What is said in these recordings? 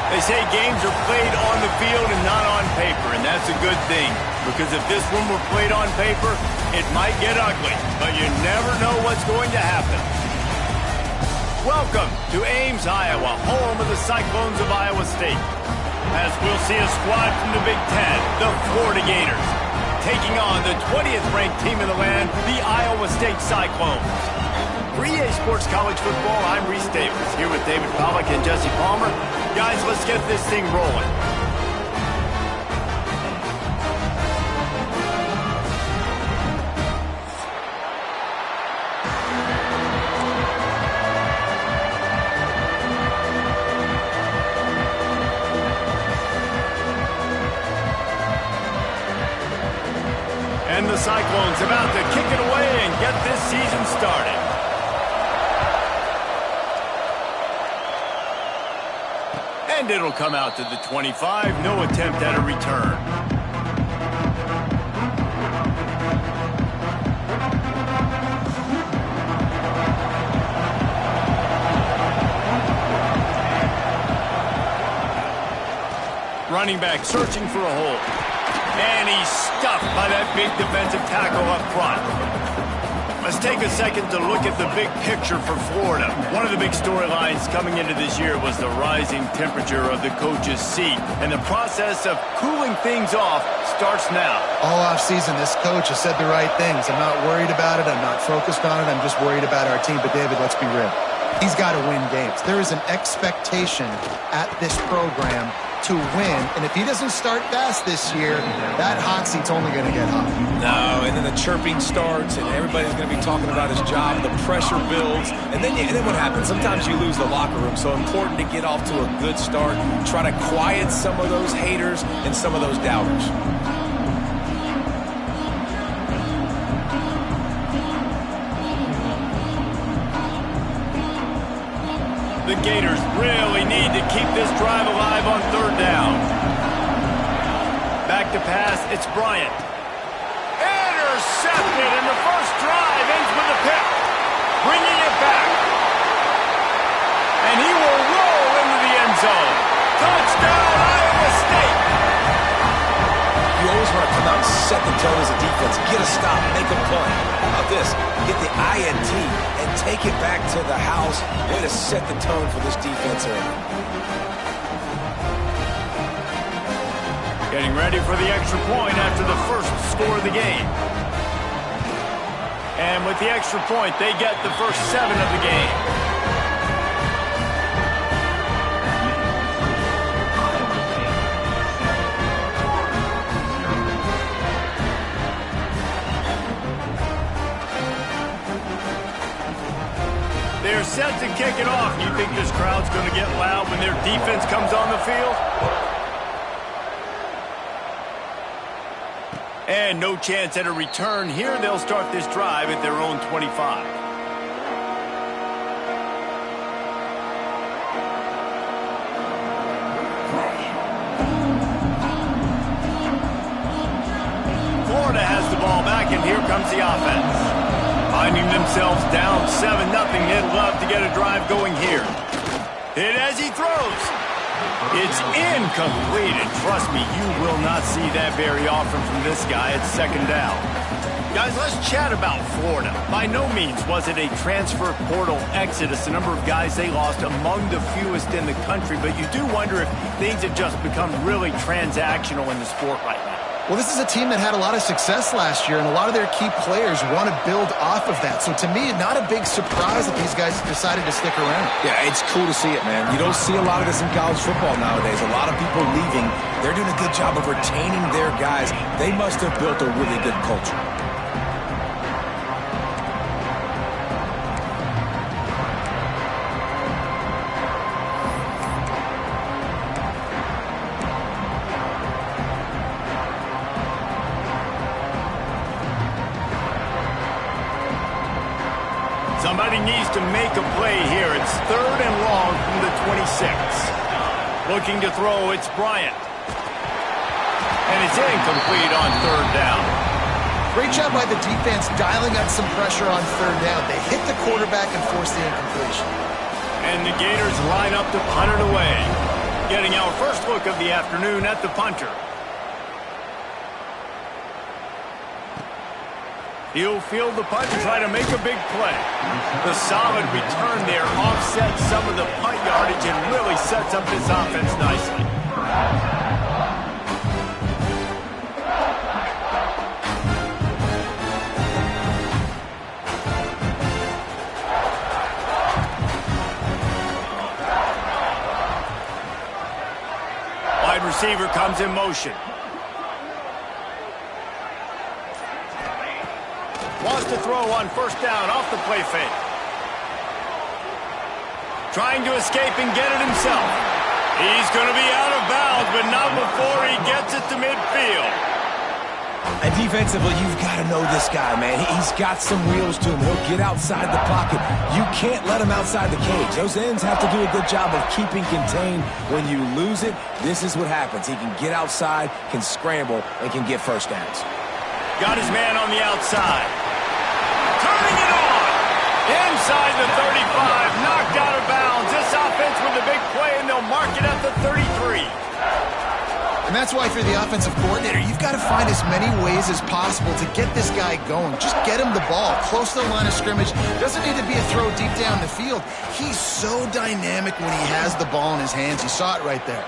They say games are played on the field and not on paper, and that's a good thing. Because if this one were played on paper, it might get ugly, but you never know what's going to happen. Welcome to Ames, Iowa, home of the Cyclones of Iowa State. As we'll see a squad from the Big Ten, the Florida Gators, taking on the 20th-ranked team in the land, the Iowa State Cyclones. For EA Sports College Football, I'm Reese Davis, here with David Pollack and Jesse Palmer. Guys, let's get this thing rolling. And the Cyclones about to kick it away and get this season started. And it'll come out to the 25. No attempt at a return. Running back searching for a hole. And he's stuffed by that big defensive tackle up front. Let's take a second to look at the big picture for Florida. One of the big storylines coming into this year was the rising temperature of the coach's seat. And the process of cooling things off starts now. All offseason, this coach has said the right things. I'm not worried about it. I'm not focused on it. I'm just worried about our team. But, David, let's be real. He's got to win games. There is an expectation at this program to win, and if he doesn't start fast this year, that hot seat's only going to get hot. No, and then the chirping starts, and everybody's going to be talking about his job. The pressure builds, and then what happens? Sometimes you lose the locker room, so important to get off to a good start. Try to quiet some of those haters and some of those doubters. The Gators really need to keep this drive alive on third down. Back to pass, it's Bryant. Intercepted, and the first drive ends with a pick. Bringing it back. And he will roll into the end zone. Touchdown, Iowa State. You always want to come out and set the tone as a defense. Get a stop, make a play. How about this? Get the INT and take it back to the house. Way to set the tone for this defense early. Getting ready for the extra point after the first score of the game. And with the extra point, they get the first 7 of the game. They're set to kick it off. You think this crowd's going to get loud when their defense comes on the field? And no chance at a return here. They'll start this drive at their own 25. Florida has the ball back, and here comes the offense. Finding themselves down 7-0, they'd love to get a drive going here. Hit as he throws. It's incomplete, and trust me, you will not see that very often from this guy at second down. Guys, let's chat about Florida. By no means was it a transfer portal exodus. The number of guys they lost among the fewest in the country, but you do wonder if things have just become really transactional in the sport right now. Well, this is a team that had a lot of success last year, and a lot of their key players want to build off of that. So to me, not a big surprise that these guys decided to stick around. Yeah, it's cool to see it, man. You don't see a lot of this in college football nowadays. A lot of people leaving. They're doing a good job of retaining their guys. They must have built a really good culture. Somebody needs to make a play here. It's 3rd and long from the 26. Looking to throw, it's Bryant. And it's incomplete on 3rd down. Great job by the defense dialing up some pressure on 3rd down. They hit the quarterback and forced the incompletion. And the Gators line up to punt it away. Getting our first look of the afternoon at the punter. He'll field the punt and try to make a big play. The solid return there offsets some of the punt yardage and really sets up this offense nicely. Wide receiver comes in motion. Wants to throw on first down off the play fake. Trying to escape and get it himself. He's going to be out of bounds, but not before he gets it to midfield. And defensively, you've got to know this guy, man. He's got some wheels to him. He'll get outside the pocket. You can't let him outside the cage. Those ends have to do a good job of keeping contained. When you lose it, this is what happens. He can get outside, can scramble, and can get first downs. Got his man on the outside. Turning it on. Inside the 35. Knocked out of bounds. This offense with a big play, and they'll mark it at the 33. And that's why for the offensive coordinator, you've got to find as many ways as possible to get this guy going. Just get him the ball close to the line of scrimmage. Doesn't need to be a throw deep down the field. He's so dynamic when he has the ball in his hands. You saw it right there.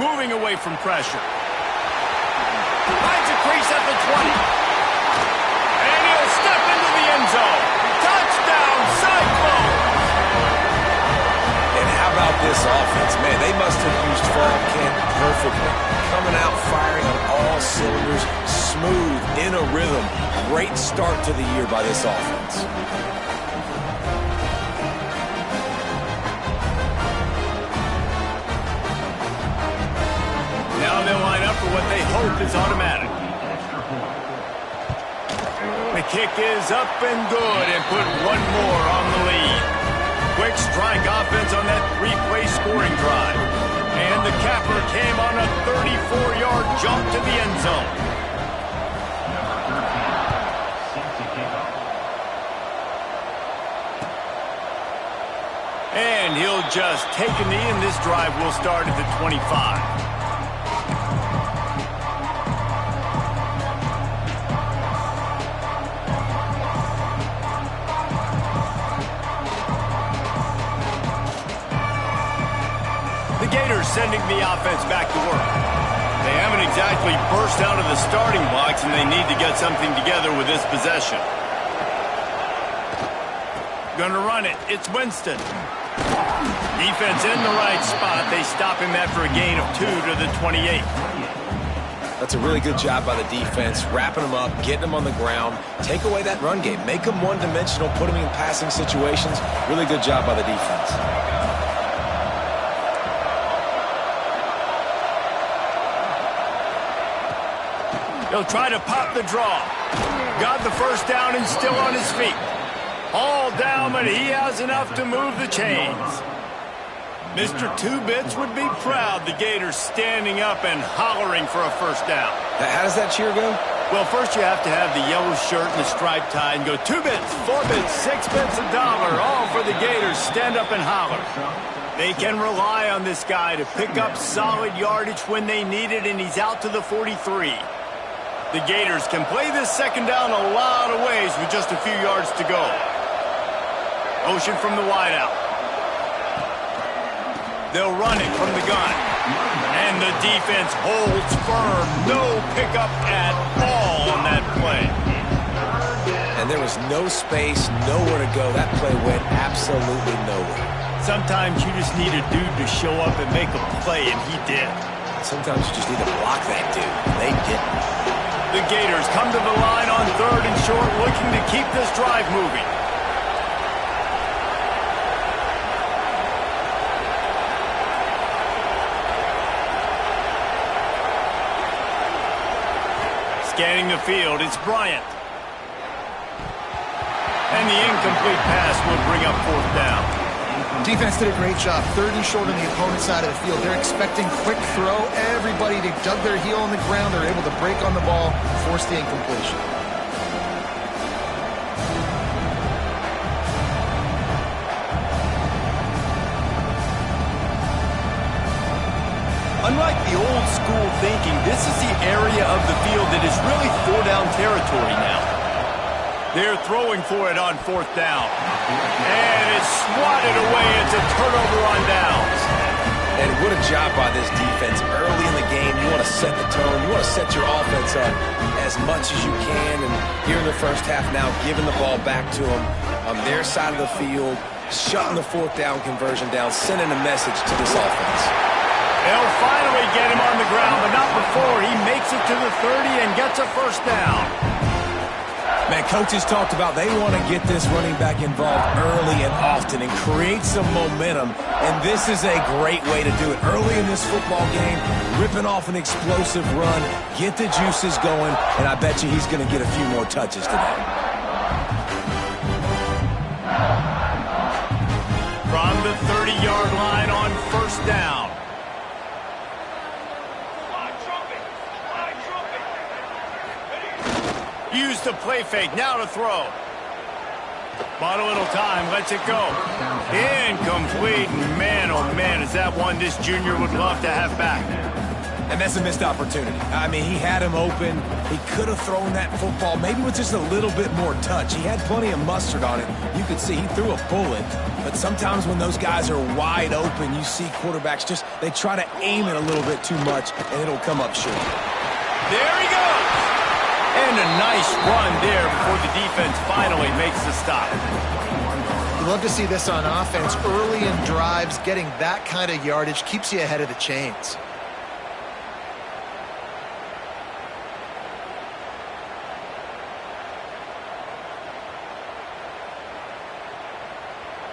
Moving away from pressure. Finds a crease at the 20. And he'll step into the end zone. Touchdown, Cyclones! And how about this offense? Man, they must have used fall camp perfectly. Coming out firing on all cylinders, smooth, in a rhythm. Great start to the year by this offense. Now they'll line up for what they hope is automatic. The kick is up and good and put one more on the lead. Quick strike offense on that three-play scoring drive. And the capper came on a 34-yard jump to the end zone. And he'll just take a knee, and this drive will start at the 25. Sending the offense back to work. They haven't exactly burst out of the starting blocks, and they need to get something together with this possession. Gonna run it. It's Winston. Defense in the right spot. They stop him after a gain of 2 to the 28. That's a really good job by the defense, wrapping them up, getting them on the ground, take away that run game, make them one-dimensional, put them in passing situations. Really good job by the defense. He'll try to pop the draw. Got the first down and still on his feet. All down, but he has enough to move the chains. Mr. Two Bits would be proud. The Gators standing up and hollering for a first down. How does that cheer go? Well, first you have to have the yellow shirt and the striped tie and go 2 bits, 4 bits, 6 bits, $1, all for the Gators. Stand up and holler. They can rely on this guy to pick up solid yardage when they need it, and he's out to the 43. The Gators can play this second down a lot of ways with just a few yards to go. Motion from the wideout. They'll run it from the gun. And the defense holds firm. No pickup at all on that play. And there was no space, nowhere to go. That play went absolutely nowhere. Sometimes you just need a dude to show up and make a play, and he did. Sometimes you just need to block that dude. They didn't. The Gators come to the line on 3rd and short, looking to keep this drive moving. Scanning the field, it's Bryant. And the incomplete pass will bring up 4th down. Defense did a great job. 3rd and short on the opponent's side of the field. They're expecting quick throw. Everybody, they dug their heel on the ground. They're able to break on the ball, force the incompletion. school thinking, this is the area of the field that is really four-down territory now. They're throwing for it on fourth down. And it's swatted away. It's a turnover on downs. And what a job by this defense. Early in the game, you want to set the tone. You want to set your offense up as much as you can. And here in the first half now, giving the ball back to them on their side of the field, shutting the fourth down conversion down, sending a message to this offense. They'll finally get him on the ground, but not before he makes it to the 30 and gets a first down. Man, coaches talked about they want to get this running back involved early and often and create some momentum, and this is a great way to do it. Early in this football game, ripping off an explosive run, get the juices going, and I bet you he's going to get a few more touches today. From the 30-yard line on first down. Use the play fake, now to throw. Bought a little time, lets it go. Incomplete, man, oh man, is that one this junior would love to have back. And that's a missed opportunity. I mean, he had him open. He could have thrown that football maybe with just a little bit more touch. He had plenty of mustard on it. You could see he threw a bullet. But sometimes when those guys are wide open, you see quarterbacks just, they try to aim it a little bit too much, and it'll come up short. There he goes. And a nice run there before the defense finally makes the stop. You love to see this on offense. Early in drives, getting that kind of yardage keeps you ahead of the chains.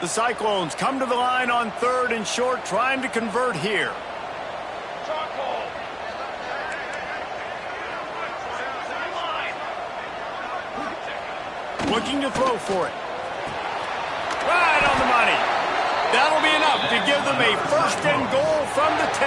The Cyclones come to the line on third and short, trying to convert here. Looking to throw for it. Right on the money. That'll be enough to give them a first and goal from the 10.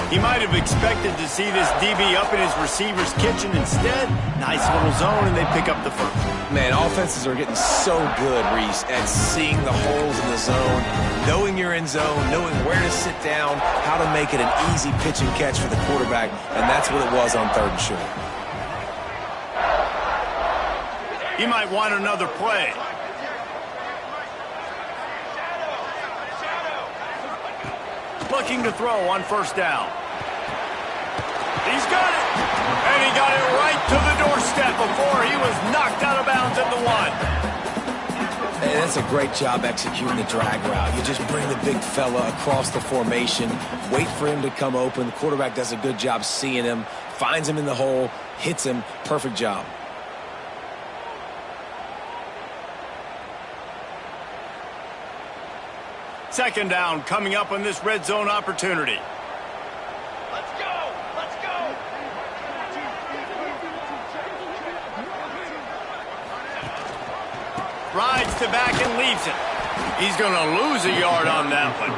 He might have expected to see this DB up in his receiver's kitchen. Instead, nice little zone, and they pick up the first. Man, offenses are getting so good, Reese, at seeing the holes in the zone, knowing you're in zone, knowing where to sit down, how to make it an easy pitch and catch for the quarterback, and that's what it was on third and short. He might want another play. Looking to throw on first down. He's got it. And he got it right to the doorstep before he was knocked out of bounds at the 1. Hey, that's a great job executing the drag route. You just bring the big fella across the formation, wait for him to come open. The quarterback does a good job seeing him, finds him in the hole, hits him. Perfect job. Second down coming up on this red zone opportunity. Let's go! Let's go! Rides to back and leaves it. He's going to lose a yard on that one.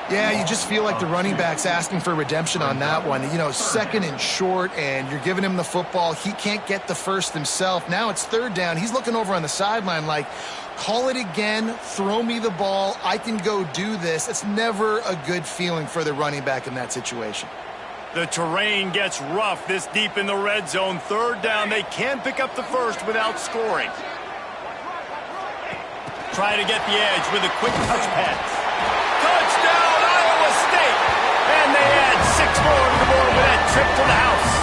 Yeah, you just feel like the running back's asking for redemption on that one. You know, second and short, and you're giving him the football. He can't get the first himself. Now it's third down. He's looking over on the sideline like, call it again, throw me the ball, I can go do this. It's never a good feeling for the running back in that situation. The terrain gets rough this deep in the red zone. Third down, they can pick up the first without scoring. Try to get the edge with a quick touch pass. Touchdown, Iowa State! And they add 6 more to the board with that trip to the house.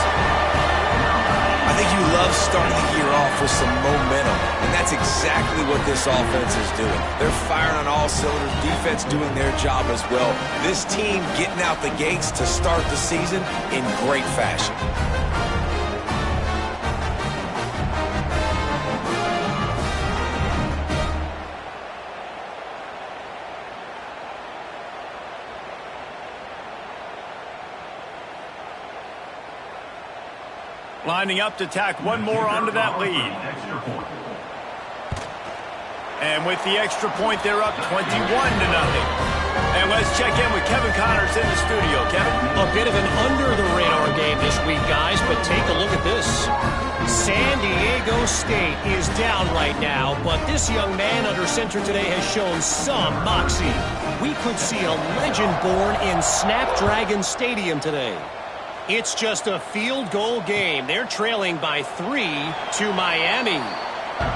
I think you love starting the year off with some momentum, and that's exactly what this offense is doing. They're firing on all cylinders, defense doing their job as well. This team getting out the gates to start the season in great fashion. Lining up to tack one more onto that lead. And with the extra point, they're up 21-0. And let's check in with Kevin Connors in the studio. Kevin? A bit of an under-the-radar game this week, guys, but take a look at this. San Diego State is down right now, but this young man under center today has shown some moxie. We could see a legend born in Snapdragon Stadium today. It's just a field goal game. They're trailing by 3 to Miami.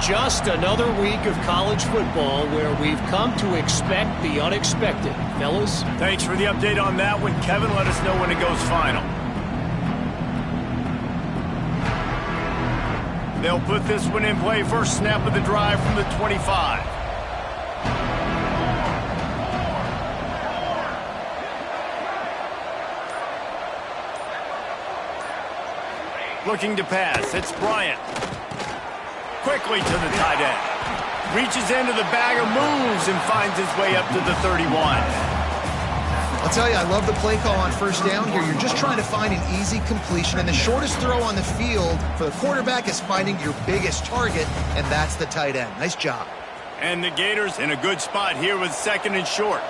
Just another week of college football where we've come to expect the unexpected. Fellas? Thanks for the update on that one, Kevin. Let us know when it goes final. They'll put this one in play. First snap of the drive from the 25. Looking to pass. It's Bryant. Quickly to the tight end. Reaches into the bag of moves and finds his way up to the 31. I'll tell you, I love the play call on first down here. You're just trying to find an easy completion, and the shortest throw on the field for the quarterback is finding your biggest target, and that's the tight end. Nice job. And the Gators in a good spot here with second and short.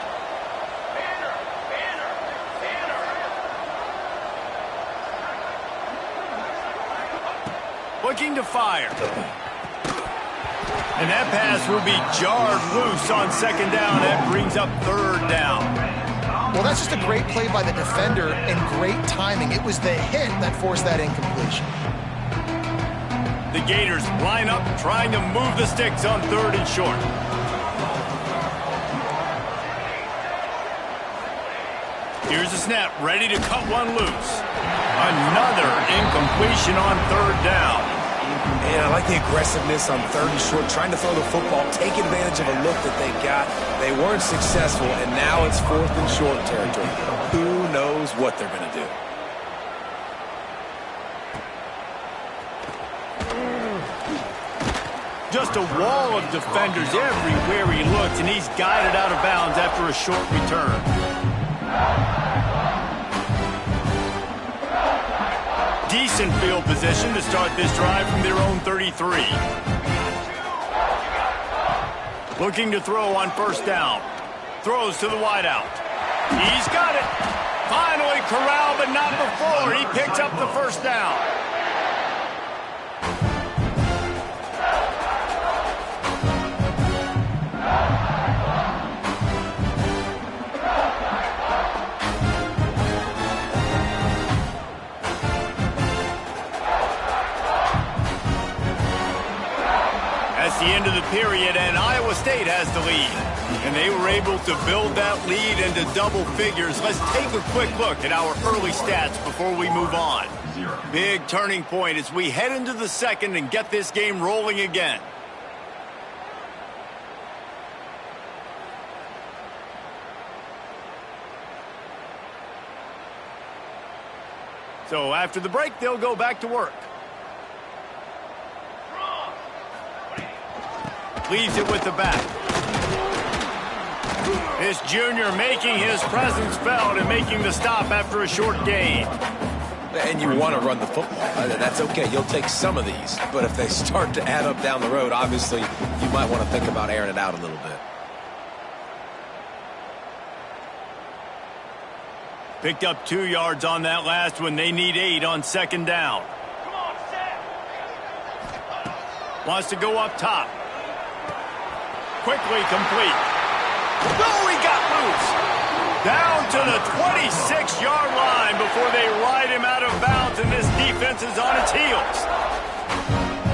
Looking to fire. And that pass will be jarred loose on second down. That brings up third down. Well, that's just a great play by the defender and great timing. It was the hit that forced that incompletion. The Gators line up, trying to move the sticks on third and short. Here's the snap, ready to cut one loose. Another incompletion on third down. And I like the aggressiveness on third and short, trying to throw the football, take advantage of a look that they got. They weren't successful, and now it's fourth and short territory. Who knows what they're going to do? Just a wall of defenders everywhere he looks, and he's guided out of bounds after a short return. Decent field position to start this drive from their own 33. Looking to throw on first down. Throws to the wideout. He's got it. Finally corralled, but not before. He picks up the first down. The end of the period, and Iowa State has the lead. And they were able to build that lead into double figures. Let's take a quick look at our early stats before we move on. Big turning point as we head into the second and get this game rolling again. So after the break, they'll go back to work. Leaves it with the back. This junior making his presence felt and making the stop after a short gain. And you want to run the football. That's okay. You'll take some of these. But if they start to add up down the road, obviously, you might want to think about airing it out a little bit. Picked up 2 yards on that last one. They need 8 on second down. Wants to go up top. Quickly complete. Oh, he got loose. Down to the 26-yard line before they ride him out of bounds, and this defense is on its heels.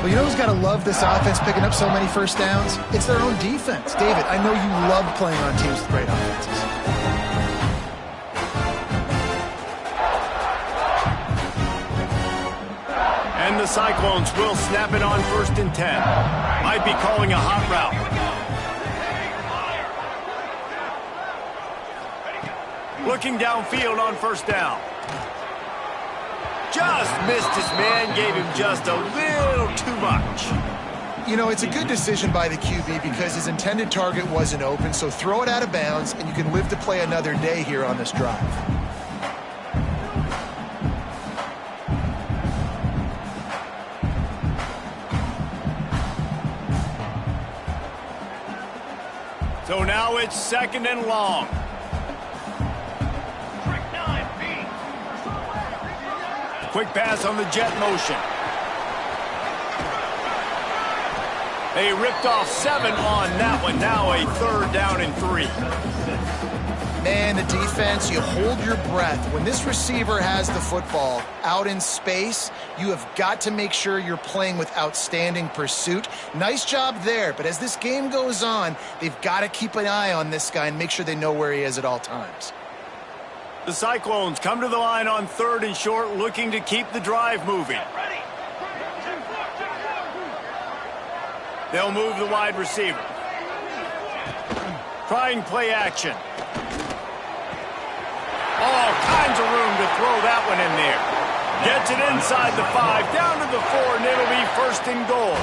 Well, you know who's got to love this offense picking up so many first downs? It's their own defense. David, I know you love playing on teams with great offenses. And the Cyclones will snap it on first and 10. Might be calling a hot route. Looking downfield on first down. Just missed his man, gave him just a little too much. You know, it's a good decision by the QB because his intended target wasn't open, so throw it out of bounds, and you can live to play another day here on this drive. So now it's second and long. Quick pass on the jet motion. They ripped off 7 on that one. Now a 3rd down and 3. Man, the defense, you hold your breath. When this receiver has the football out in space, you have got to make sure you're playing with outstanding pursuit. Nice job there, but as this game goes on, they've got to keep an eye on this guy and make sure they know where he is at all times. The Cyclones come to the line on 3rd and short, looking to keep the drive moving. They'll move the wide receiver. Trying play action. All kinds of room to throw that one in there. Gets it inside the 5, down to the 4, and it'll be 1st and goal.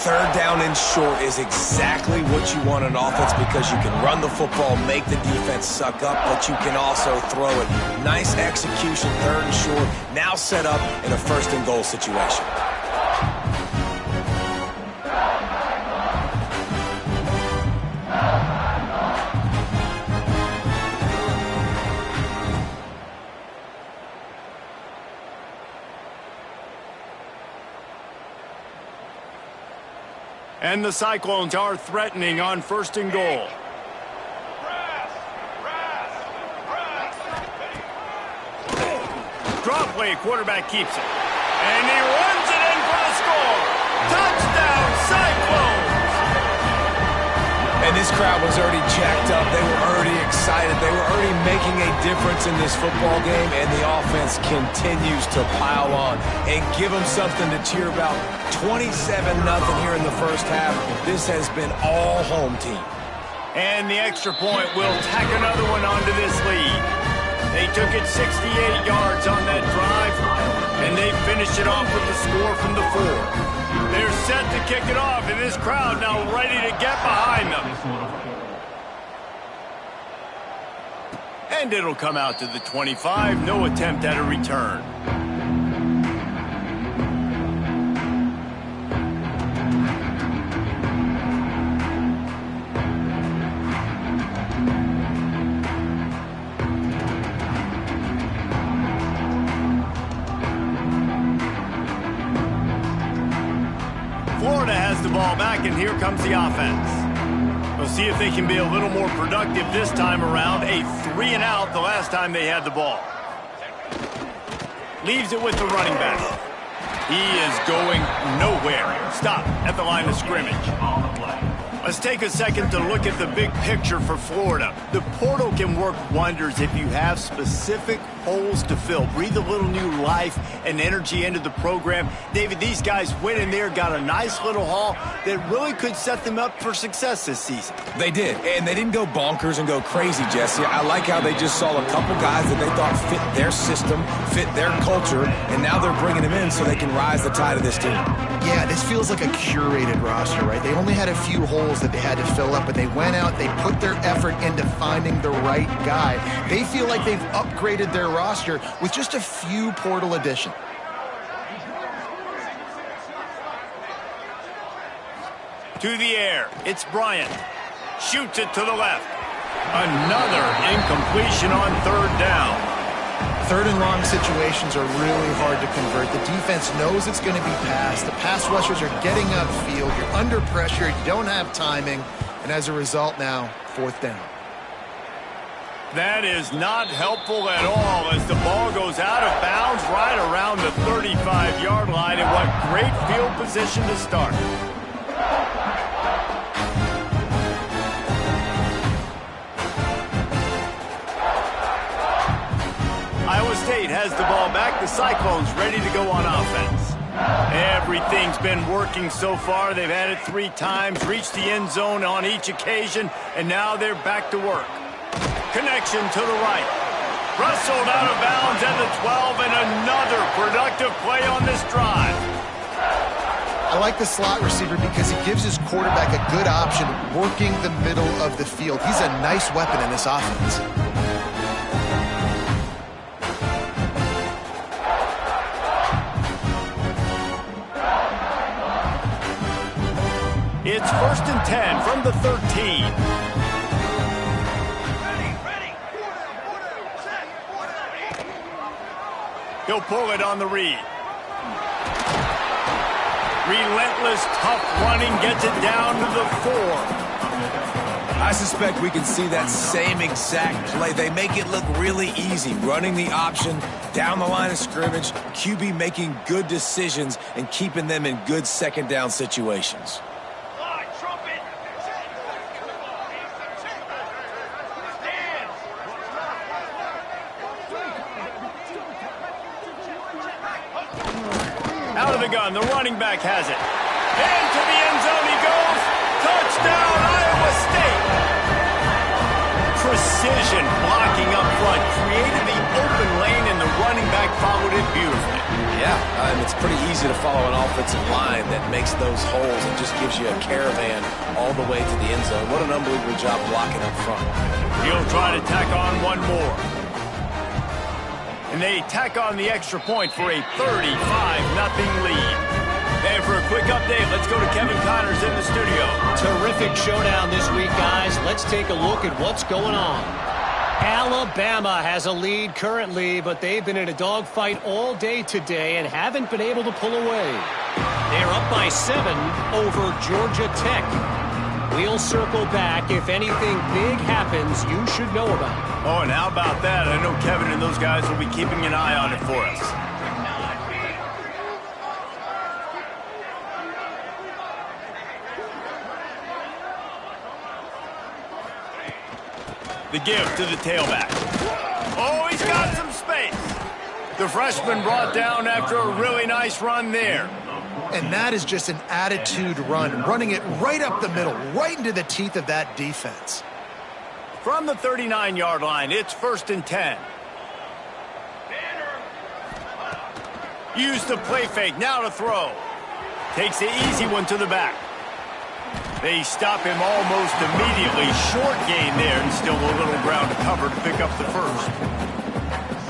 3rd down and short is exactly what you want on offense because you can run the football, make the defense suck up, but you can also throw it. Nice execution, 3rd and short, now set up in a 1st and goal situation. And the Cyclones are threatening on 1st and goal. Drop play, quarterback keeps it. And he runs it in for the score. Touchdown, Cyclones! And this crowd was already jacked up. They were already excited. They were already making a difference in this football game, and the offense continues to pile on and give them something to cheer about. 27-0 here in the 1st half. This has been all home team. And the extra point will tack another one onto this lead. They took it 68 yards on that drive, and they finished it off with the score from the 4. They're set to kick it off, and this crowd now ready to get behind them. And it'll come out to the 25. No attempt at a return. Florida has the ball back, and here comes the offense. We'll see if they can be a little more productive this time around. A 3 and out the last time they had the ball. Leaves it with the running back. He is going nowhere. Stop at the line of scrimmage. Let's take a second to look at the big picture for Florida. The portal can work wonders if you have specific holes to fill. Breathe a little new life and energy into the program. David, these guys went in there, got a nice little haul that really could set them up for success this season. They did, and they didn't go bonkers and go crazy, Jesse. I like how they just saw a couple guys that they thought fit their system, fit their culture, and now they're bringing them in so they can rise the tide of this team. Yeah, this feels like a curated roster, right? They only had a few holes that they had to fill up, but they went out, they put their effort into finding the right guy. They feel like they've upgraded their roster with just a few portal additions. To the air, it's Bryant. Shoots it to the left. Another incompletion on 3rd down. 3rd and long situations are really hard to convert. The defense knows it's going to be passed. The pass rushers are getting upfield. You're under pressure. You don't have timing. And as a result now, 4th down. That is not helpful at all as the ball goes out of bounds right around the 35-yard line. And what great field position to start. Iowa State has the ball back. The Cyclones ready to go on offense. Everything's been working so far. They've had it 3 times, reached the end zone on each occasion, and now they're back to work. Connection to the right. Wrestled out of bounds at the 12, and another productive play on this drive. I like the slot receiver because he gives his quarterback a good option working the middle of the field. He's a nice weapon in this offense. It's 1st and 10 from the 13. He'll pull it on the read. Relentless, tough running gets it down to the 4. I suspect we can see that same exact play. They make it look really easy, running the option down the line of scrimmage, QB making good decisions and keeping them in good second down situations. Out of the gun, the running back has it. Into the end zone he goes. Touchdown, Iowa State. Precision blocking up front created the open lane, and the running back followed it beautifully. Yeah, and it's pretty easy to follow an offensive line that makes those holes and just gives you a caravan all the way to the end zone. What an unbelievable job blocking up front. He'll try to tack on one more. And they tack on the extra point for a 35-0 lead. And for a quick update, let's go to Kevin Connors in the studio. Terrific showdown this week, guys. Let's take a look at what's going on. Alabama has a lead currently, but they've been in a dogfight all day today and haven't been able to pull away. They're up by 7 over Georgia Tech. We'll circle back if anything big happens you should know about. Oh, and how about that? I know Kevin and those guys will be keeping an eye on it for us. The give to the tailback. Oh, he's got some space. The freshman brought down after a really nice run there. And that is just an attitude run, running it right up the middle, right into the teeth of that defense. From the 39-yard line, it's 1st and 10. Use the play fake, now to throw. Takes the easy one to the back. They stop him almost immediately. Short gain there, and still a little ground to cover to pick up the first.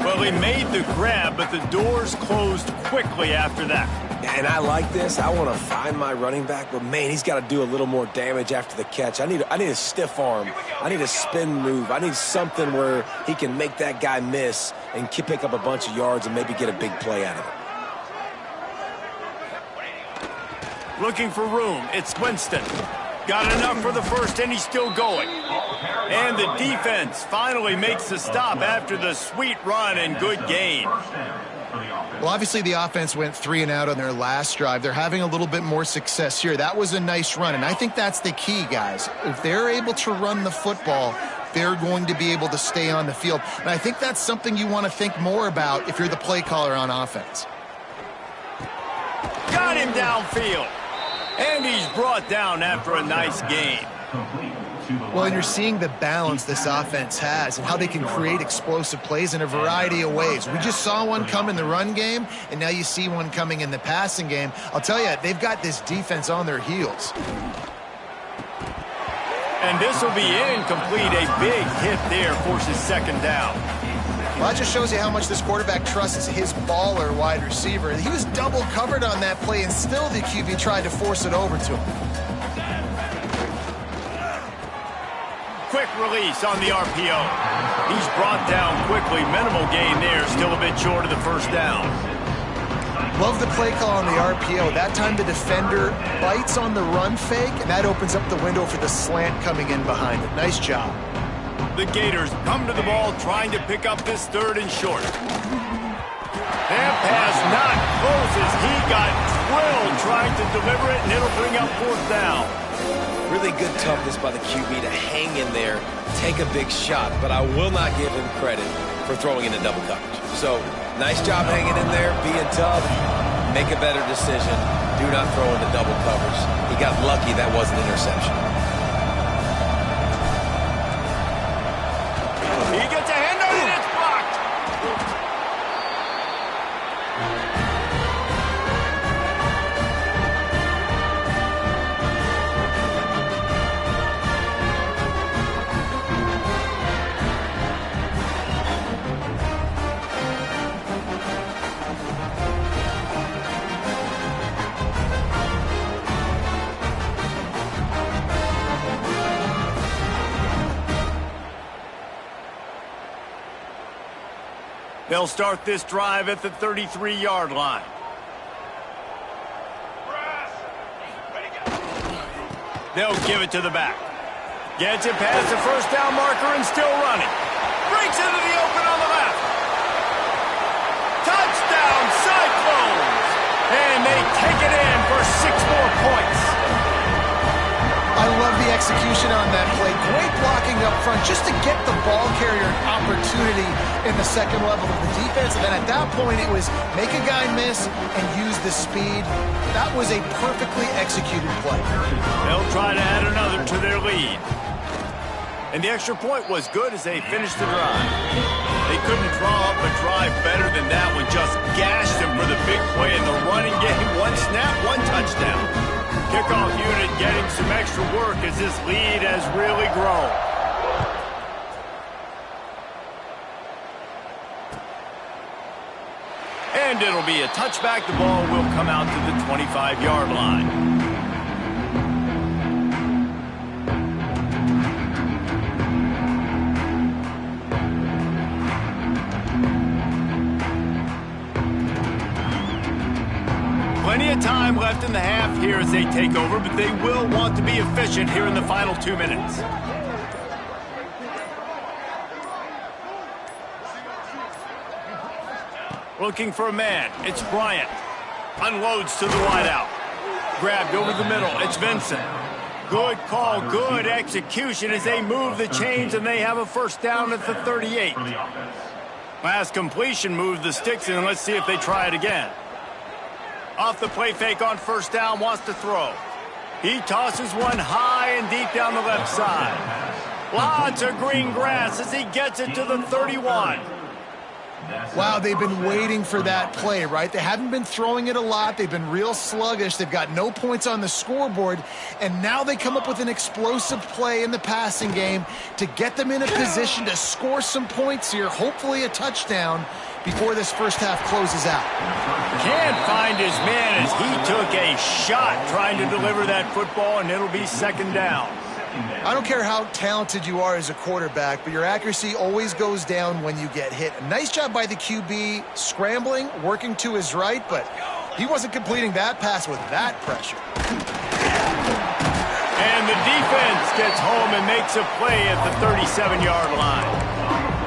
Well, he made the grab, but the doors closed quickly after that. And I like this. I want to find my running back, but man, he's got to do a little more damage after the catch. I need a stiff arm. I need a spin move. I need something where he can make that guy miss and pick up a bunch of yards and maybe get a big play out of it. Looking for room. It's Winston. Got enough for the first, and he's still going. And the defense finally makes the stop after the sweet run and good gain. Well, obviously the offense went 3 and out on their last drive. They're having a little bit more success here. That was a nice run, and I think that's the key, guys. If they're able to run the football, they're going to be able to stay on the field. And I think that's something you want to think more about if you're the play caller on offense. Got him downfield. And he's brought down after a nice gain. Well, and you're seeing the balance this offense has and how they can create explosive plays in a variety of ways. We just saw one come in the run game, and now you see one coming in the passing game. I'll tell you, they've got this defense on their heels. And this will be incomplete. A big hit there forces 2nd down. Well, that just shows you how much this quarterback trusts his baller wide receiver. He was double covered on that play, and still the QB tried to force it over to him. Quick release on the RPO. He's brought down quickly. Minimal gain there. Still a bit short of the 1st down. Love the play call on the RPO. That time the defender bites on the run fake, and that opens up the window for the slant coming in behind it. Nice job. The Gators come to the ball trying to pick up this 3rd and short. That pass not close as he got drilled trying to deliver it, and it'll bring up 4th down. Really good toughness by the QB to hang in there, take a big shot, but I will not give him credit for throwing into double coverage. So, nice job hanging in there, being tough, make a better decision, do not throw into double coverage. He got lucky that wasn't an interception. He gets a hand on it, it's blocked. They'll start this drive at the 33-yard line. They'll give it to the back. Gets it past the first down marker and still running. Breaks into the open on the left. Touchdown, Cyclones! And they take it in for 6 more points. I love the execution on that play. Great blocking up front just to get the ball carrier an opportunity in the second level of the defense. And then at that point, it was make a guy miss and use the speed. That was a perfectly executed play. They'll try to add another to their lead. And the extra point was good as they finished the drive. They couldn't draw up a drive better than that one. Just gashed them for the big play in the running game. 1 snap, 1 touchdown. Kickoff unit getting some extra work as this lead has really grown. And it'll be a touchback. The ball will come out to the 25-yard line. Plenty of time left in the half here as they take over, but they will want to be efficient here in the final 2 minutes. Looking for a man. It's Bryant. Unloads to the wideout. Grabbed over the middle. It's Vincent. Good call, good execution as they move the chains and they have a first down at the 38. Last completion moved the sticks in. Let's see if they try it again. Off the play fake on first down, wants to throw. He tosses one high and deep down the left side. Lots of green grass as he gets it to the 31. Wow, they've been waiting for that play, right? They haven't been throwing it a lot. They've been real sluggish. They've got no points on the scoreboard. And now they come up with an explosive play in the passing game to get them in a position to score some points here, hopefully a touchdown, before this first half closes out. Can't find his man as he took a shot trying to deliver that football, and it'll be second down. I don't care how talented you are as a quarterback, but your accuracy always goes down when you get hit. A nice job by the QB scrambling, working to his right, but he wasn't completing that pass with that pressure. And the defense gets home and makes a play at the 37-yard line.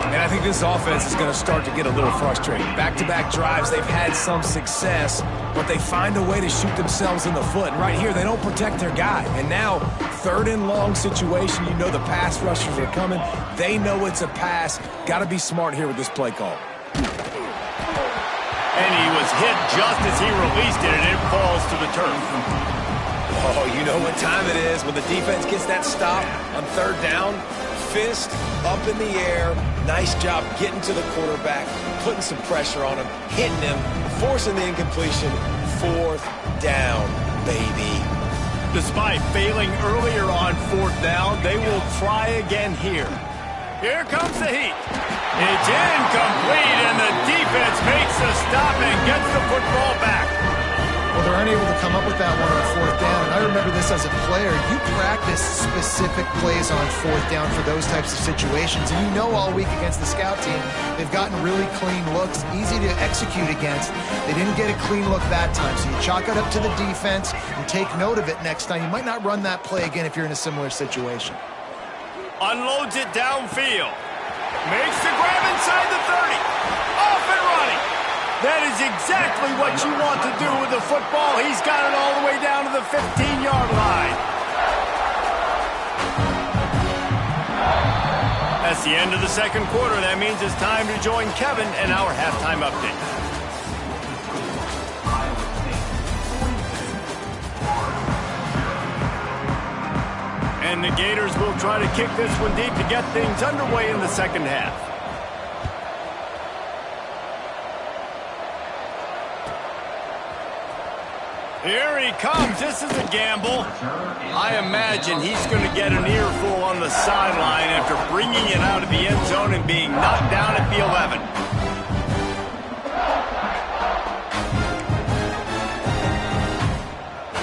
And I think this offense is going to start to get a little frustrated. Back-to-back drives, they've had some success, but they find a way to shoot themselves in the foot. And right here, they don't protect their guy. And now, third and long situation, you know the pass rushers are coming. They know it's a pass. Got to be smart here with this play call. And he was hit just as he released it, and it falls to the turf. Oh, you know what time it is when the defense gets that stop on third down. Fist up in the air. Nice job getting to the quarterback, putting some pressure on him, hitting him, forcing the incompletion. Fourth down, baby. Despite failing earlier on fourth down, they will try again here. Here comes the heat. It's incomplete, and the defense makes the stop and gets the football back. Well, they're unable to come up with that one on fourth down, and I remember this as a player. You practice specific plays on fourth down for those types of situations, and you know all week against the scout team, they've gotten really clean looks, easy to execute against. They didn't get a clean look that time, so you chalk it up to the defense and take note of it next time. You might not run that play again if you're in a similar situation. Unloads it downfield. Makes the grab inside the 30. Off and running. That is exactly what you want to do with the football. He's got it all the way down to the 15-yard line. That's the end of the second quarter. That means it's time to join Kevin and our halftime update. And the Gators will try to kick this one deep to get things underway in the second half. Here he comes. This is a gamble. I imagine he's going to get an earful on the sideline after bringing it out of the end zone and being knocked down at the 11.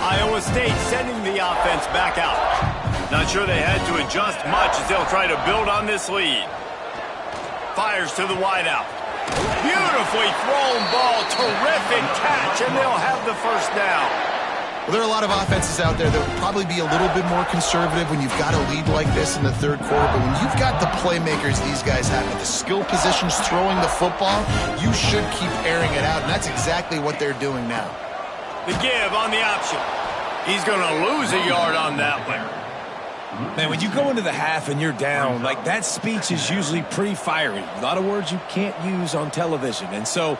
Iowa State sending the offense back out. Not sure they had to adjust much as they'll try to build on this lead. Fires to the wideout. Beautifully thrown ball. Terrific catch, and they'll have the first down. Well, there are a lot of offenses out there that would probably be a little bit more conservative when you've got a lead like this in the third quarter. But when you've got the playmakers these guys have at the skill positions throwing the football, you should keep airing it out. And that's exactly what they're doing now. The give on the option. He's going to lose a yard on that one. Man, when you go into the half and you're down, like that speech is usually pretty fiery. A lot of words you can't use on television. And so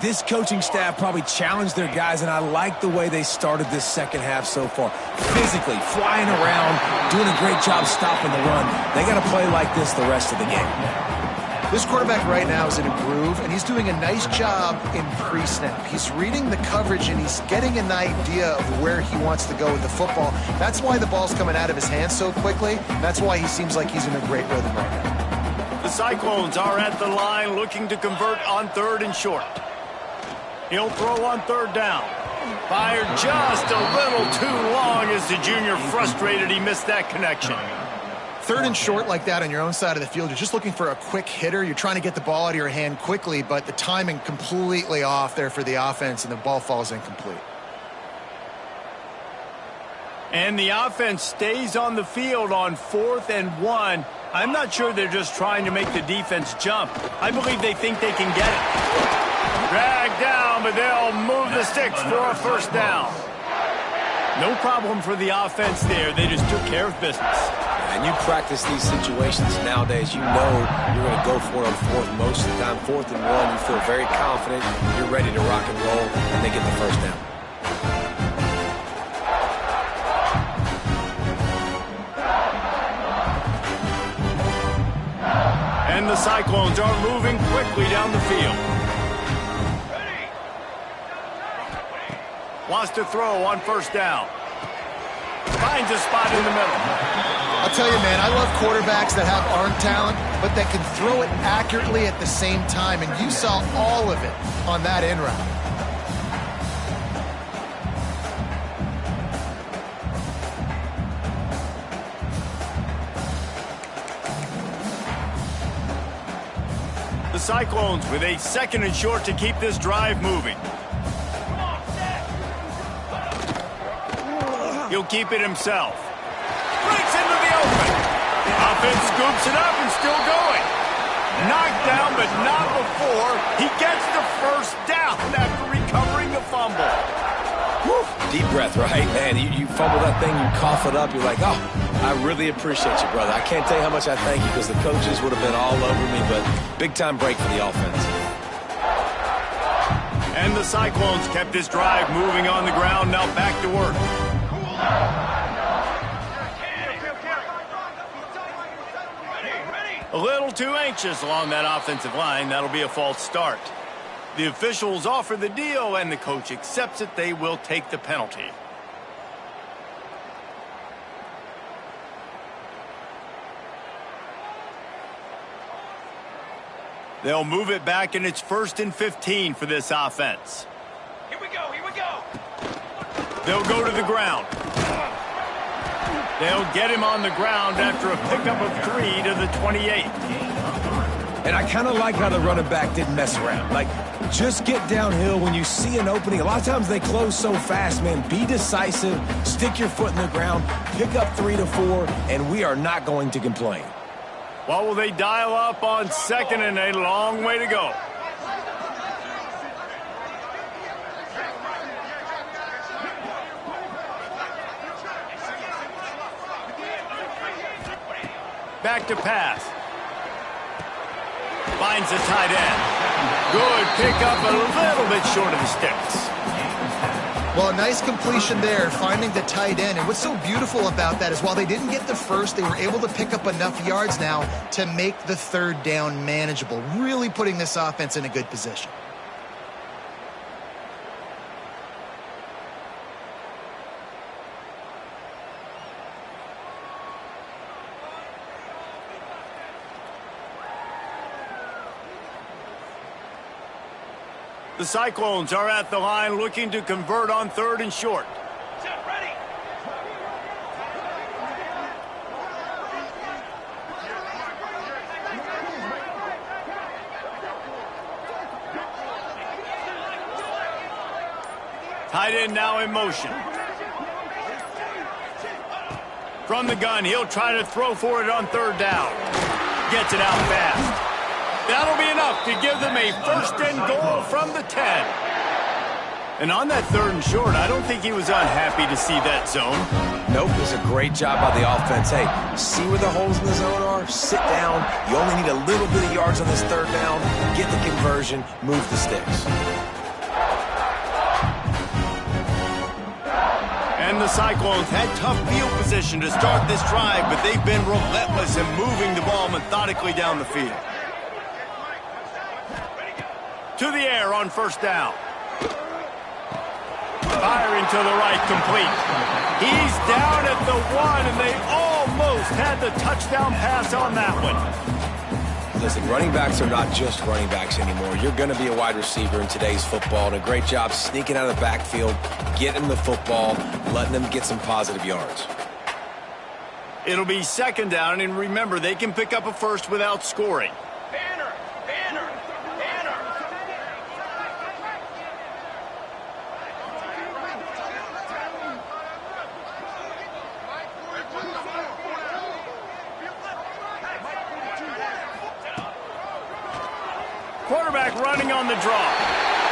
this coaching staff probably challenged their guys, and I like the way they started this second half so far. Physically, flying around, doing a great job stopping the run. They got to play like this the rest of the game. This quarterback right now is in a groove, and he's doing a nice job in pre-snap. He's reading the coverage, and he's getting an idea of where he wants to go with the football. That's why the ball's coming out of his hands so quickly. That's why he seems like he's in a great rhythm right now. The Cyclones are at the line looking to convert on 3rd and short. He'll throw on 3rd down. Fired just a little too long as the junior frustrated he missed that connection. 3rd and short like that on your own side of the field, you're just looking for a quick hitter. You're trying to get the ball out of your hand quickly, but the timing completely off there for the offense, and the ball falls incomplete. And the offense stays on the field on 4th and 1. I'm not sure they're just trying to make the defense jump. I believe they think they can get it. Dragged down, but they'll move the sticks for a first down. No problem for the offense there. They just took care of business. And you practice these situations nowadays, you know you're going to go for it on 4th most of the time. 4th and 1, you feel very confident, you're ready to rock and roll, and they get the first down. And the Cyclones are moving quickly down the field. Wants to throw on 1st down. Finds a spot in the middle. I'll tell you, man, I love quarterbacks that have arm talent, but that can throw it accurately at the same time, and you saw all of it on that in route. The Cyclones with a 2nd and short to keep this drive moving. He'll keep it himself. Breaks into the open. Offense scoops it up and still going. Knocked down, but not before he gets the first down after recovering the fumble. Whew. Deep breath, right? Man, you fumble that thing, you cough it up, you're like, oh, I really appreciate you, brother. I can't tell you how much I thank you because the coaches would have been all over me, but big-time break for the offense. And the Cyclones kept this drive moving on the ground, now back to work. A little too anxious along that offensive line. That'll be a false start. The officials offer the deal, and the coach accepts it. They will take the penalty. They'll move it back, and it's 1st and 15 for this offense. Here we go, here we go. They'll go to the ground. They'll get him on the ground after a pickup of 3 to the 28. And I kind of like how the running back didn't mess around. Like, just get downhill when you see an opening. A lot of times they close so fast, man. Be decisive, stick your foot in the ground, pick up 3 to 4, and we are not going to complain. What will they dial up on 2nd and a long way to go? Back to pass. Finds the tight end. Good pickup, a little bit short of the sticks. Well, a nice completion there, finding the tight end. And what's so beautiful about that is while they didn't get the first, they were able to pick up enough yards now to make the 3rd down manageable, really putting this offense in a good position. The Cyclones are at the line looking to convert on 3rd and short. Set, ready. Tight end now in motion. From the gun, he'll try to throw for it on third down. Gets it out fast. That'll be enough to give them a first and goal from the 10. And on that third and short, I don't think he was unhappy to see that zone. Nope, it was a great job by the offense. Hey, see where the holes in the zone are? Sit down. You only need a little bit of yards on this third down. Get the conversion. Move the sticks. And the Cyclones had tough field position to start this drive, but they've been relentless in moving the ball methodically down the field. To the air on first down. Firing to the right, complete. He's down at the 1, and they almost had the touchdown pass on that one. Listen, running backs are not just running backs anymore. You're going to be a wide receiver in today's football, and a great job sneaking out of the backfield, getting the football, letting them get some positive yards. It'll be second down, and remember, they can pick up a first without scoring. Quarterback running on the draw.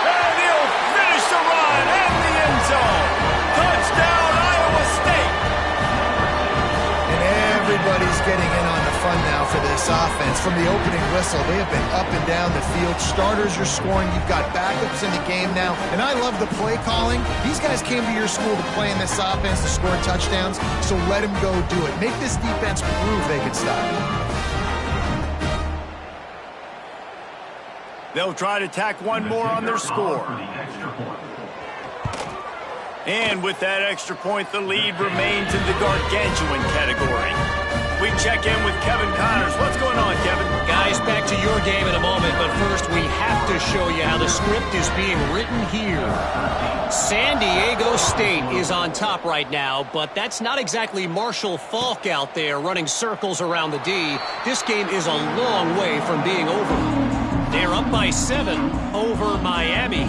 And he'll finish the run in the end zone. Touchdown, Iowa State. And everybody's getting in on the fun now for this offense. From the opening whistle, they have been up and down the field. Starters are scoring. You've got backups in the game now. And I love the play calling. These guys came to your school to play in this offense to score touchdowns, so let them go do it. Make this defense prove they can stop you. They'll try to tack one more on their score. And with that extra point, the lead remains in the gargantuan category. We check in with Kevin Connors. What's going on, Kevin? Guys, back to your game in a moment, but first we have to show you how the script is being written here. San Diego State is on top right now, but that's not exactly Marshall Faulk out there running circles around the D. This game is a long way from being over. They're up by 7 over Miami.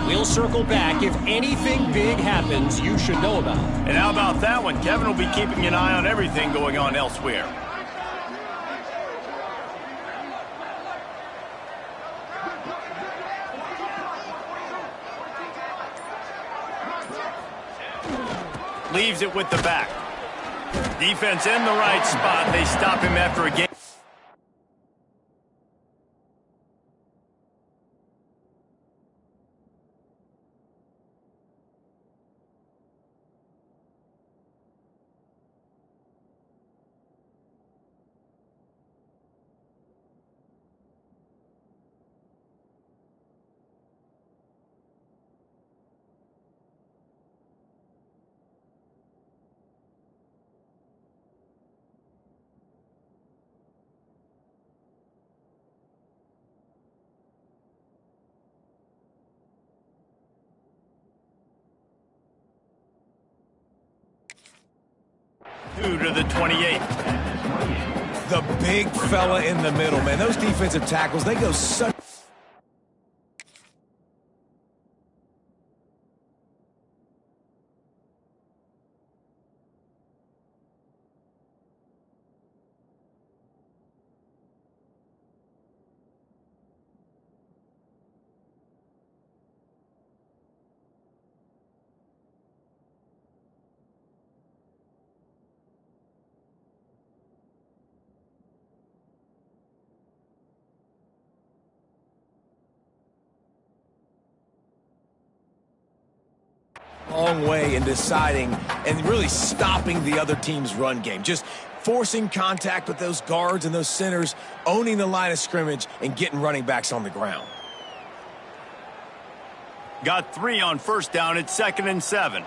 We'll circle back. If anything big happens, you should know about it. And how about that one? Kevin will be keeping an eye on everything going on elsewhere. Leaves it with the back. Defense in the right spot. They stop him after a game. To the 28. The big fella in the middle, man. Those defensive tackles, they go such... long way in deciding and really stopping the other team's run game. Just forcing contact with those guards and those centers, owning the line of scrimmage, and getting running backs on the ground. Got 3 on first down. It's 2nd and 7.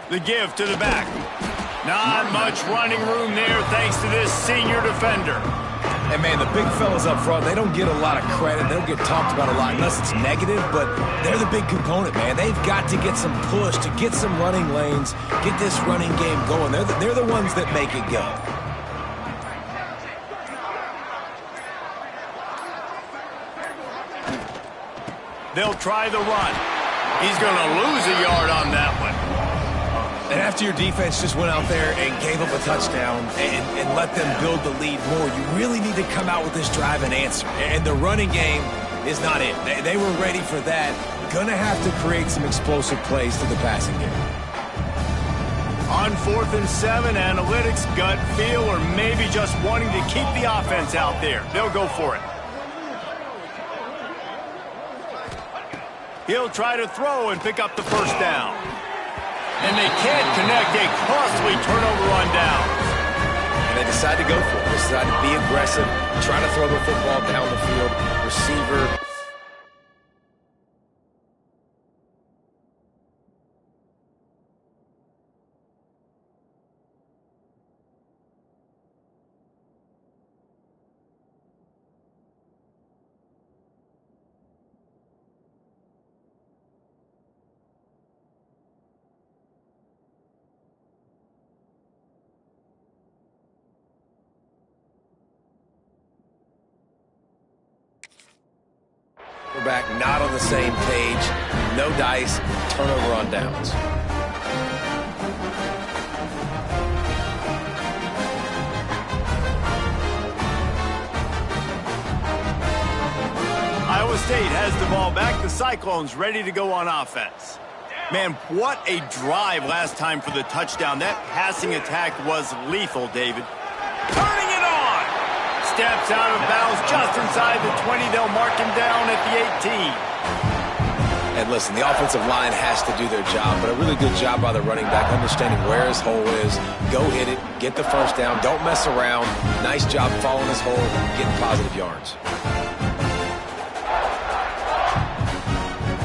The give to the back. Not much running room there thanks to this senior defender. And, man, the big fellas up front, they don't get a lot of credit. They don't get talked about a lot unless it's negative, but they're the big component, man. They've got to get some push, to get some running lanes, get this running game going. They're the ones that make it go. They'll try the run. He's going to lose a yard on that one. And after your defense just went out there and gave up a touchdown and let them build the lead more, you really need to come out with this drive and answer. And the running game is not it. They were ready for that. Gonna have to create some explosive plays to the passing game. On 4th and 7, analytics, gut feel, or maybe just wanting to keep the offense out there. They'll go for it. He'll try to throw and pick up the first down. And they can't connect, a costly turnover on downs. And they decide to go for it. They decide to be aggressive, try to throw the football down the field. Receiver. We're back, not on the same page. No dice, turnover on downs. Iowa State has the ball back. The Cyclones ready to go on offense. Man, what a drive last time for the touchdown. That passing attack was lethal, David. Turning it on! Steps out of bounds just inside the 20. They'll mark him down at the 18. And listen, the offensive line has to do their job, but a really good job by the running back, understanding where his hole is. Go hit it, get the first down, don't mess around. Nice job following his hole, getting positive yards.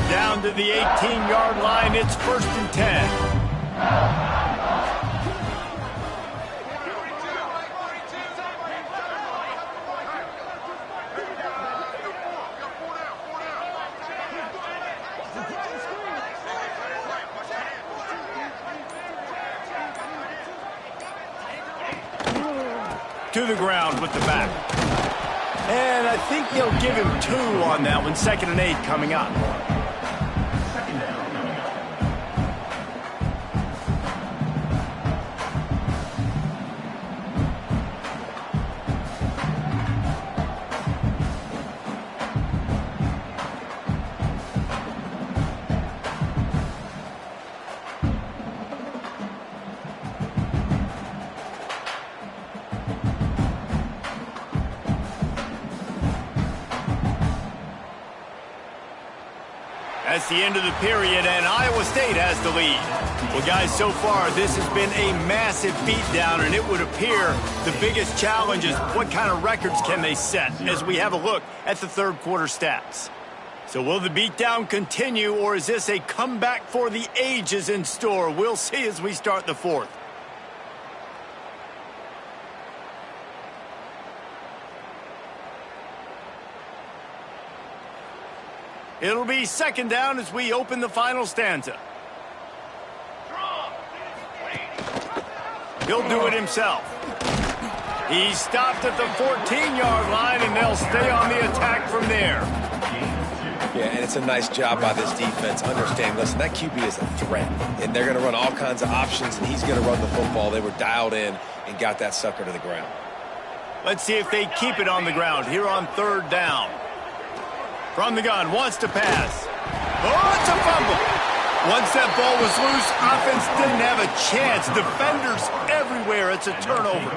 Down to the 18-yard line, it's 1st and 10. To the ground with the back. And I think they'll give him 2 on that one. 2nd and 8 coming up. That's the end of the period, and Iowa State has the lead. Well, guys, so far, this has been a massive beatdown, and it would appear the biggest challenge is what kind of records can they set as we have a look at the third quarter stats. So will the beatdown continue, or is this a comeback for the ages in store? We'll see as we start the fourth. It'll be 2nd down as we open the final stanza. He'll do it himself. He's stopped at the 14-yard line, and they'll stay on the attack from there. Yeah, and it's a nice job by this defense. Understand, listen, that QB is a threat, and they're going to run all kinds of options, and he's going to run the football. They were dialed in and got that sucker to the ground. Let's see if they keep it on the ground here on 3rd down. From the gun, wants to pass. Oh, it's a fumble. Once that ball was loose, offense didn't have a chance. Defenders everywhere. It's a turnover.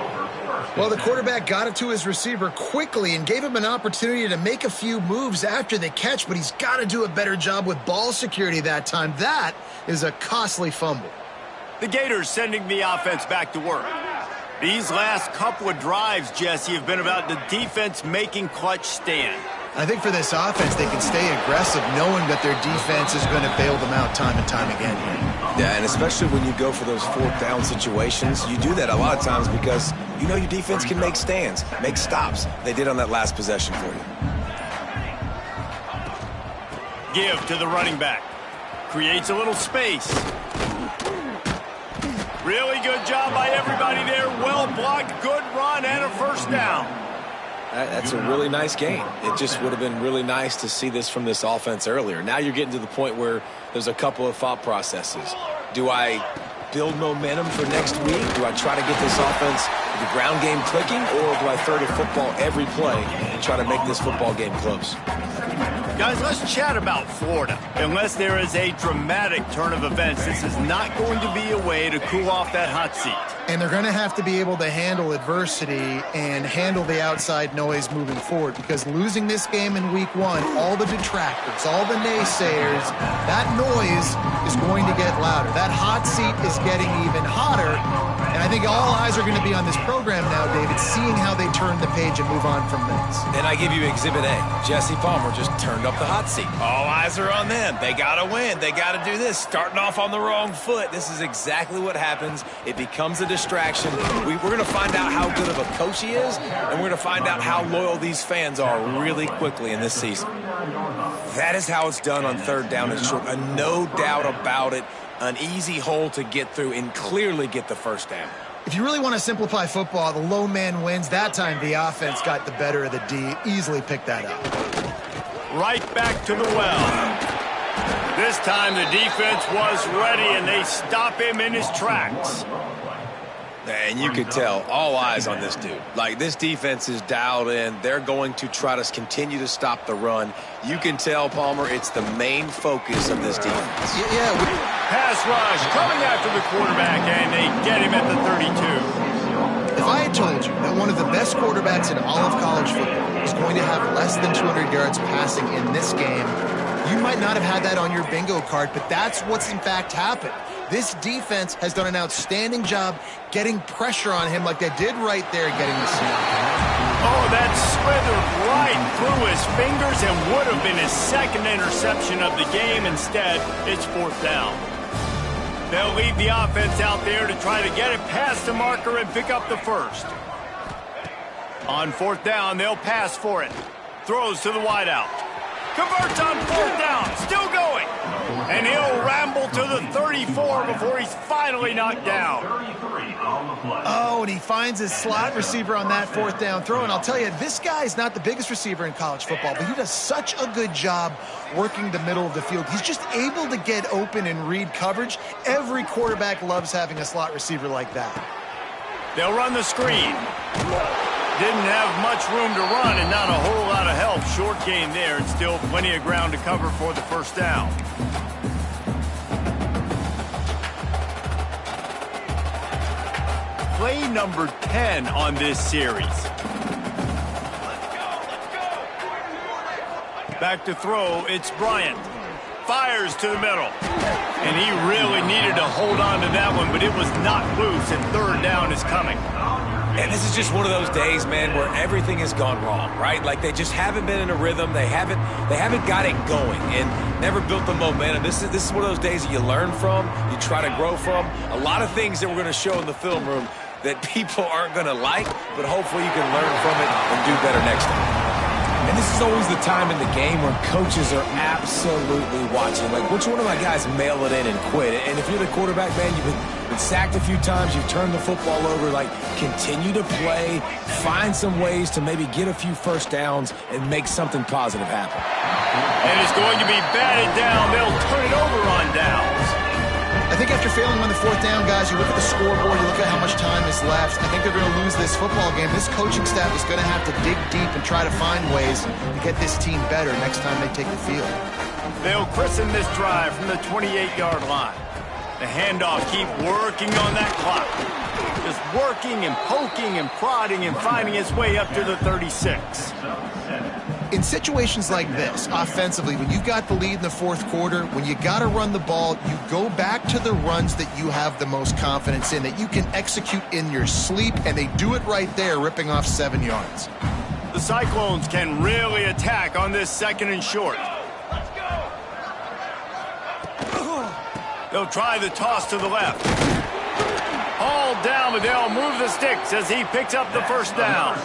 Well, the quarterback got it to his receiver quickly and gave him an opportunity to make a few moves after the catch, but he's got to do a better job with ball security that time. That is a costly fumble. The Gators sending the offense back to work. These last couple of drives, Jesse, have been about the defense making clutch stand. I think for this offense, they can stay aggressive knowing that their defense is going to bail them out time and time again here. Yeah, and especially when you go for those 4th down situations, you do that a lot of times because you know your defense can make stands, make stops. They did on that last possession for you. Give to the running back. Creates a little space. Really good job by everybody there. Well blocked, good run, and a 1st down. That's a really nice game. It just would have been really nice to see this from this offense earlier. Now you're getting to the point where there's a couple of thought processes. Do I build momentum for next week? Do I try to get this offense, the ground game clicking, or do I throw the football every play and try to make this football game close? Guys, let's chat about Florida. Unless there is a dramatic turn of events, this is not going to be a way to cool off that hot seat. And they're going to have to be able to handle adversity and handle the outside noise moving forward, because losing this game in week 1, all the detractors, all the naysayers, that noise is going to get louder. That hot seat is getting even hotter. And I think all eyes are going to be on this program now, David, seeing how they turn the page and move on from this. And I give you Exhibit A. Jesse Palmer just turned up the hot seat. All eyes are on them. They got to win. They got to do this. Starting off on the wrong foot. This is exactly what happens. It becomes a distraction. We're going to find out how good of a coach he is, and we're going to find out how loyal these fans are really quickly in this season. That is how it's done on third down and short. No doubt about it. An easy hole to get through and clearly get the first down. If you really want to simplify football, the low man wins. That time the offense got the better of the D. Easily picked that up. Right back to the well. This time the defense was ready, and they stop him in his tracks. And you could tell, all eyes on this dude. Like, this defense is dialed in. They're going to try to continue to stop the run. You can tell, Palmer, it's the main focus of this defense. Yeah. Pass rush coming after the quarterback, and they get him at the 32. If I had told you that one of the best quarterbacks in all of college football is going to have less than 200 yards passing in this game, you might not have had that on your bingo card, but that's what's in fact happened. This defense has done an outstanding job getting pressure on him like they did right there, getting the snap. Oh, that slithered right through his fingers and would have been his second interception of the game. Instead, it's fourth down. They'll leave the offense out there to try to get it past the marker and pick up the first. On fourth down, they'll pass for it. Throws to the wideout. Converts on fourth down, still going. And he'll ramble to the 34 before he's finally knocked down. Oh, and he finds his slot receiver on that fourth down throw. And I'll tell you, this guy's not the biggest receiver in college football, but he does such a good job working the middle of the field. He's just able to get open and read coverage. Every quarterback loves having a slot receiver like that. They'll run the screen. Didn't have much room to run and not a whole lot of help. Short gain there, and still plenty of ground to cover for the first down. Play number 10 on this series. Back to throw, it's Bryant. Fires to the middle. And he really needed to hold on to that one, but it was not loose, and third down is coming. And this is just one of those days, man, where everything has gone wrong, right? Like, they just haven't been in a rhythm. They haven't got it going and never built the momentum. This is one of those days that you learn from, you try to grow from. A lot of things that we're going to show in the film room that people aren't going to like, but hopefully you can learn from it and do better next time. And this is always the time in the game where coaches are absolutely watching. Like, which one of my guys mail it in and quit? And if you're the quarterback, man, you've been sacked a few times, you've turned the football over, like, continue to play, find some ways to maybe get a few first downs and make something positive happen. And it's going to be batted down. They'll turn it over on downs. I think after failing on the fourth down, guys, you look at the scoreboard, you look at how much time is left. I think they're going to lose this football game. This coaching staff is going to have to dig deep and try to find ways to get this team better next time they take the field. They'll christen this drive from the 28-yard line. The handoff, keep working on that clock. Just working and poking and prodding and finding his way up to the 36. In situations like this, offensively, when you've got the lead in the fourth quarter, when you got to run the ball, you go back to the runs that you have the most confidence in, that you can execute in your sleep, and they do it right there, ripping off 7 yards. The Cyclones can really attack on this second and short. They'll try the toss to the left. Hauled down, but they'll move the sticks as he picks up the first down.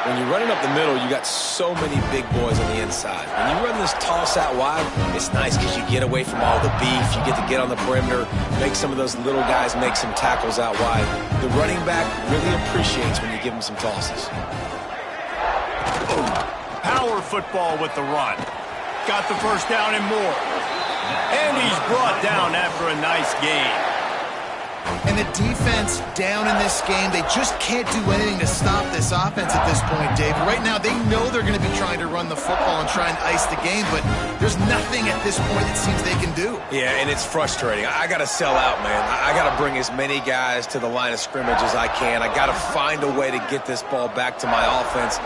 When you're running up the middle, you got so many big boys on the inside. When you run this toss out wide, it's nice because you get away from all the beef. You get to get on the perimeter, make some of those little guys make some tackles out wide. The running back really appreciates when you give him some tosses. Power football with the run. Got the first down and more. And he's brought down after a nice gain. And the defense down in this game, they just can't do anything to stop this offense at this point, Dave. Right now, they know they're going to be trying to run the football and try and ice the game, but there's nothing at this point it seems they can do. Yeah, and it's frustrating. I got to sell out, man. I got to bring as many guys to the line of scrimmage as I can. I got to find a way to get this ball back to my offense.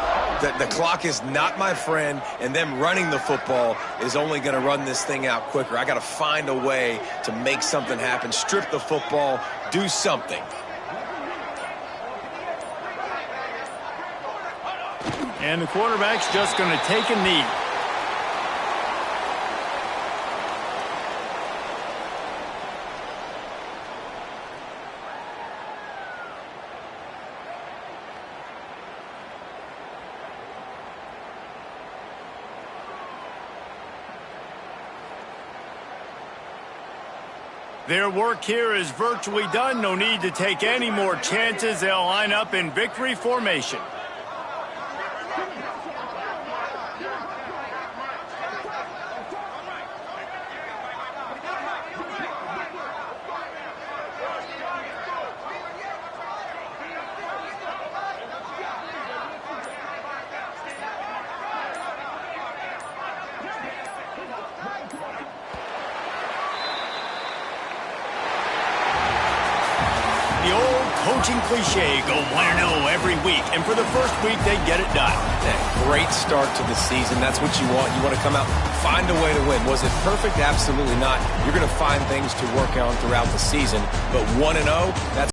The clock is not my friend, and them running the football is only going to run this thing out quicker. I got to find a way to make something happen, strip the football, do something. And the quarterback's just going to take a knee. Their work here is virtually done. No need to take any more chances. They'll line up in victory formation. Coaching cliche, go 1-0 every week, and for the first week, they get it done. Yeah, great start to the season. That's what you want. You want to come out, find a way to win. Was it perfect? Absolutely not. You're going to find things to work on throughout the season, but 1-0, that's